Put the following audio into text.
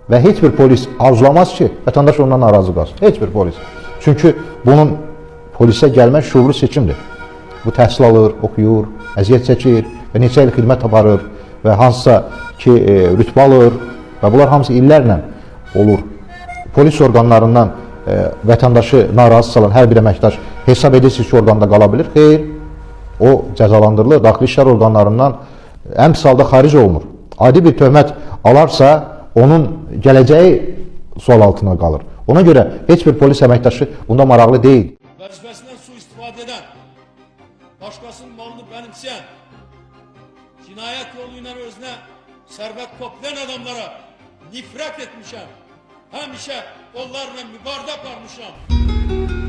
Və heç bir polis arzulamaz ki, vətəndaş ondan narazı qalsın. Heç bir polis. Çünki bunun polisə gəlmək şuurlu seçimdir. Bu təhsil alır, oxuyur, əziyyət çəkir və neçə il xidmət aparır və hansısa ki, rütbə alır və bunlar hamısı illərlə olur. Polis orqanlarından vətəndaşı narazı salan hər bir əməkdaş hesab edirsiniz ki, orqanda qala bilir. Xeyr, o cəzalandırılır. Daxili İşlər orqanlarından ən pis halda xaric olunur. Adi bir töhmət alarsa, onun gələcəyi sual altına qalır. Ona görə heç bir polis əməkdaşı bunda maraqlı deyil. Vəzifəsindən sui-istifadə edən, başqasının malını benimseyen, cinayət yolu ilə özünə sərvət toplayan adamlara nifrət etmişəm. Həmişə onlarla mübarizə aparmışam.